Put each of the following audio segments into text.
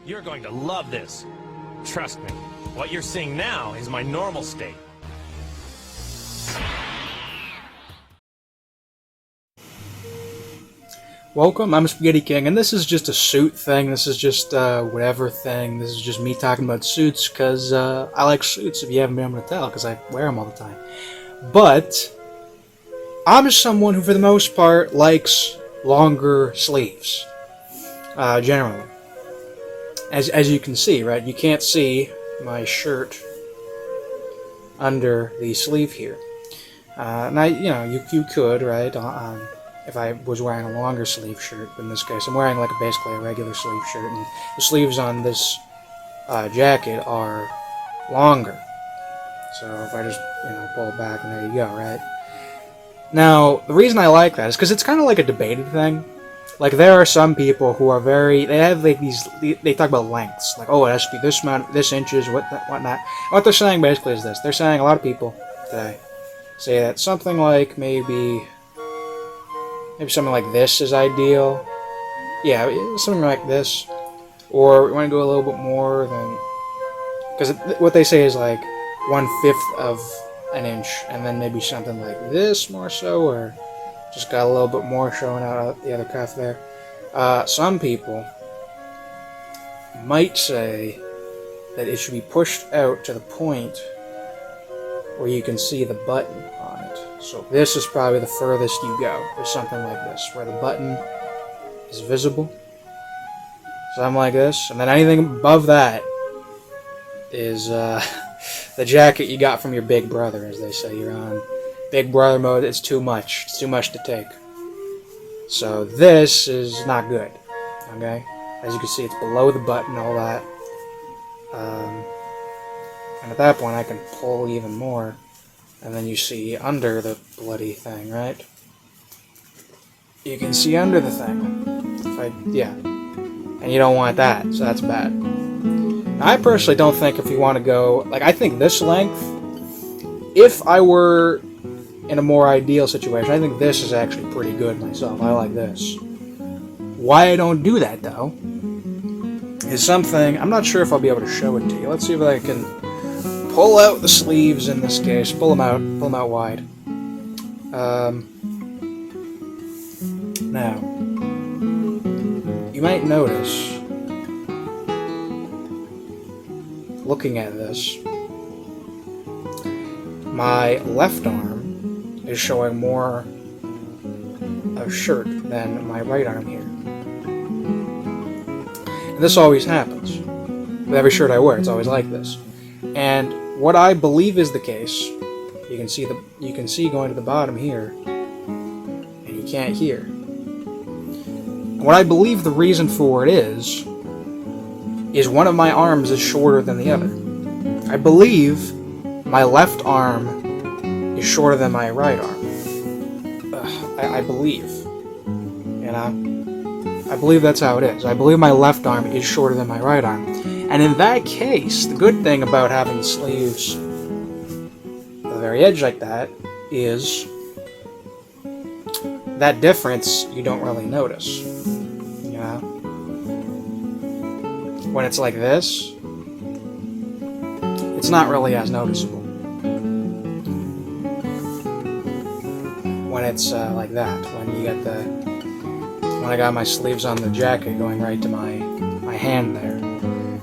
You're going to love this. Trust me, what you're seeing now is my normal state. Welcome, I'm Spaghetti King, and this is just a suit thing. This is just whatever thing. This is just me talking about suits, because I like suits, if you haven't been able to tell, because I wear them all the time. But I'm just someone who, for the most part, likes longer sleeves, generally. As you can see, right? You can't see my shirt under the sleeve here. Now, you could, right? If I was wearing a longer sleeve shirt, but in this case, I'm wearing basically a regular sleeve shirt, and the sleeves on this jacket are longer. So if I just, pull it back, and there you go, right? Now, the reason I like that is because it's kind of like a debated thing. Like, there are some people who are they have they talk about lengths, like, oh, it has to be this amount, this inches, whatnot. What they're saying basically is this: they're saying, a lot of people today say that something like maybe something like this is ideal. Yeah, something like this, or we want to go a little bit more than, because what they say is like 1/5 of an inch, and then maybe something like this more so, or just got a little bit more showing out the other cuff there. Some people might say that it should be pushed out to the point where you can see the button on it. So this is probably the furthest you go. There's something like this, where the button is visible. Something like this. And then anything above that is the jacket you got from your big brother, as they say. You're on Big Brother mode. It's too much. It's too much to take. So this is not good. Okay? As you can see, it's below the button, all that. And at that point, I can pull even more. And then you see under the bloody thing, right? You can see under the thing. Yeah. And you don't want that, so that's bad. Now, I personally don't think if you want to go... I think this length, if I were in a more ideal situation, I think this is actually pretty good myself. I like this. Why I don't do that, though, is something... I'm not sure if I'll be able to show it to you. Let's see if I can pull out the sleeves in this case. Pull them out wide. Now, you might notice, looking at this, my left arm is showing more of shirt than my right arm here. And this always happens. With every shirt I wear, it's always like this. And what I believe is the case, you can see going to the bottom here, and you can't hear. What I believe the reason for it is one of my arms is shorter than the other. I believe my left arm is shorter than my right arm. I believe. I believe that's how it is. I believe my left arm is shorter than my right arm. And in that case, the good thing about having the sleeves at the very edge like that is that difference you don't really notice. When it's like this, it's not really as noticeable. When it's like that, when I got my sleeves on the jacket going right to my hand there.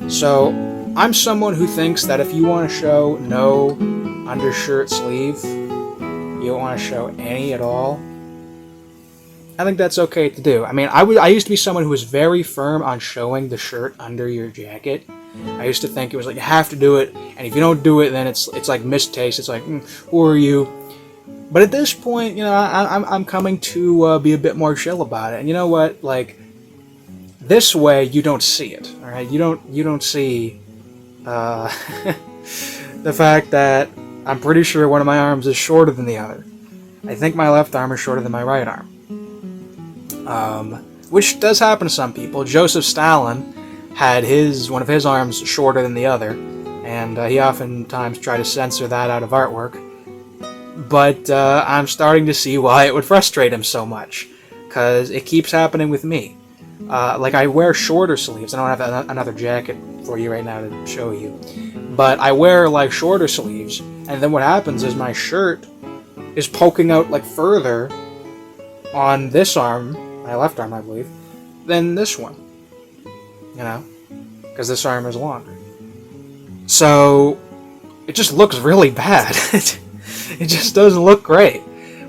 So, I'm someone who thinks that if you want to show no undershirt sleeve, you don't want to show any at all, I think that's okay to do. I mean, I used to be someone who was very firm on showing the shirt under your jacket. I used to think it was like, you have to do it, and if you don't do it, then it's like mistaste. It's like, who are you? But at this point, I'm coming to be a bit more chill about it. And you know what? This way you don't see it. All right, you don't see the fact that I'm pretty sure one of my arms is shorter than the other. I think my left arm is shorter than my right arm. Which does happen to some people. Joseph Stalin had one of his arms shorter than the other, and he oftentimes tried to censor that out of artwork. But I'm starting to see why it would frustrate him so much, because it keeps happening with me. like I wear shorter sleeves. I don't have another jacket for you right now to show you, but I wear like shorter sleeves, and then what happens is my shirt is poking out like further on this arm, my left arm I believe, than this one, you know, because this arm is longer. So it just looks really bad. It just doesn't look great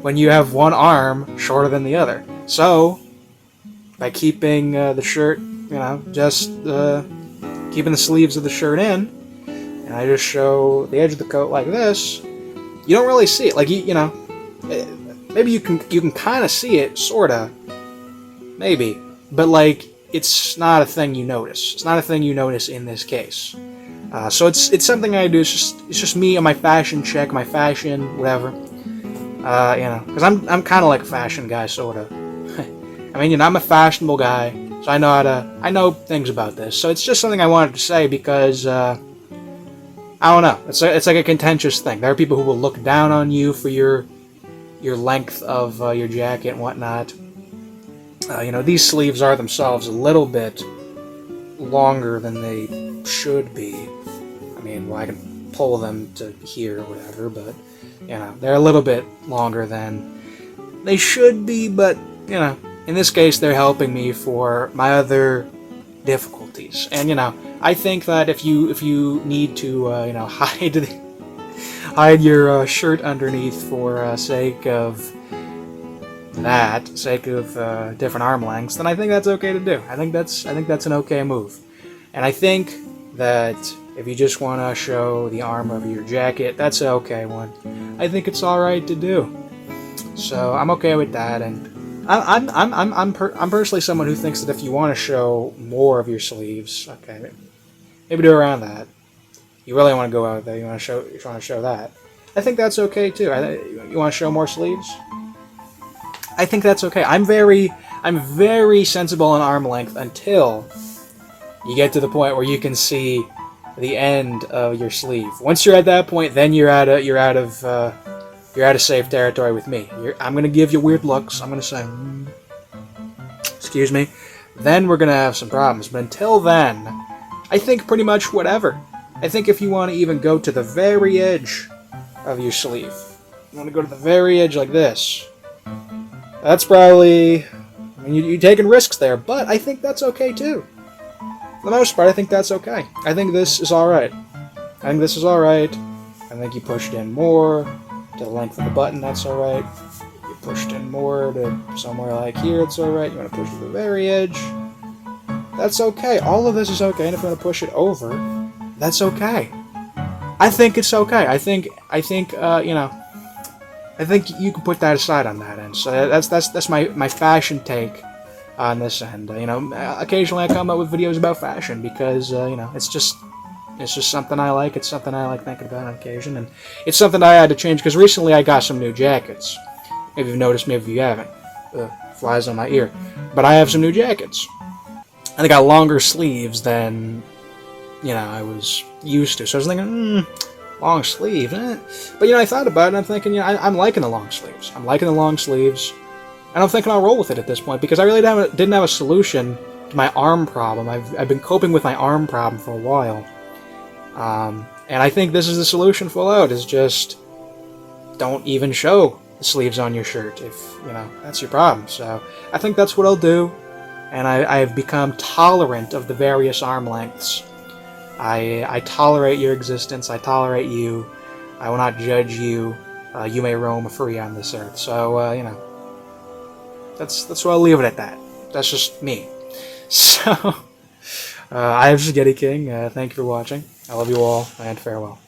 when you have one arm shorter than the other. So by keeping the shirt, you know, just keeping the sleeves of the shirt in, and I just show the edge of the coat like this, you don't really see it. Like you know, maybe you can kind of see it, sorta, maybe, but like it's not a thing you notice. It's not a thing you notice in this case. So it's something I do. It's just me on my fashion check, my fashion whatever. You know, because I'm kind of like a fashion guy, sorta. I mean, you know, I'm a fashionable guy, so I know things about this. So it's just something I wanted to say because I don't know. It's like a contentious thing. There are people who will look down on you for your length of your jacket and whatnot. You know, these sleeves are themselves a little bit longer than they should be. I mean, well, I can pull them to here or whatever, but you know, they're a little bit longer than they should be. But you know, in this case, they're helping me for my other difficulties. And you know, I think that if you need to you know, hide your shirt underneath for sake of different arm lengths, then I think that's okay to do. I think that's an okay move. And I think that if you just want to show the arm of your jacket, that's an okay one. I think it's all right to do. So I'm okay with that. And I'm personally someone who thinks that if you want to show more of your sleeves, okay, maybe do around that. You really want to go out there. You want to show that. I think that's okay too. You want to show more sleeves? I think that's okay. I'm very sensible on arm length until you get to the point where you can see the end of your sleeve. Once you're at that point, then you're out of safe territory with me. I'm gonna give you weird looks. I'm gonna say, excuse me. Then we're gonna have some problems. But until then, I think pretty much whatever. I think if you want to even go to the very edge of your sleeve, you want to go to the very edge like this. That's probably, I mean, you're taking risks there, but I think that's okay too. For the most part, I think that's okay. I think this is alright. I think you pushed in more to the length of the button, that's alright. You pushed in more to somewhere like here, it's alright. You want to push to the very edge, that's okay. All of this is okay, and if you want to push it over, that's okay. I think it's okay. I think you know, I think you can put that aside on that end. So that's my fashion take on this end. You know, occasionally I come up with videos about fashion because you know, it's just something I like. It's something I like thinking about on occasion, and it's something I had to change because recently I got some new jackets. Maybe you've noticed, maybe you haven't. Flies on my ear, but I have some new jackets, and they got longer sleeves than, you know, I was used to. So I was thinking, long sleeve, But, you know, I thought about it, and I'm thinking, you know, I'm liking the long sleeves. I'm liking the long sleeves, and I'm thinking I'll roll with it at this point, because I really didn't have a solution to my arm problem. I've been coping with my arm problem for a while. And I think this is the solution full out, is just don't even show the sleeves on your shirt if, you know, that's your problem. So I think that's what I'll do, and I've become tolerant of the various arm lengths. I tolerate your existence. I tolerate you. I will not judge you. You may roam free on this earth. So, you know, that's where I'll leave it at that. That's just me. So, I am Spaghetti King. Thank you for watching. I love you all, and farewell.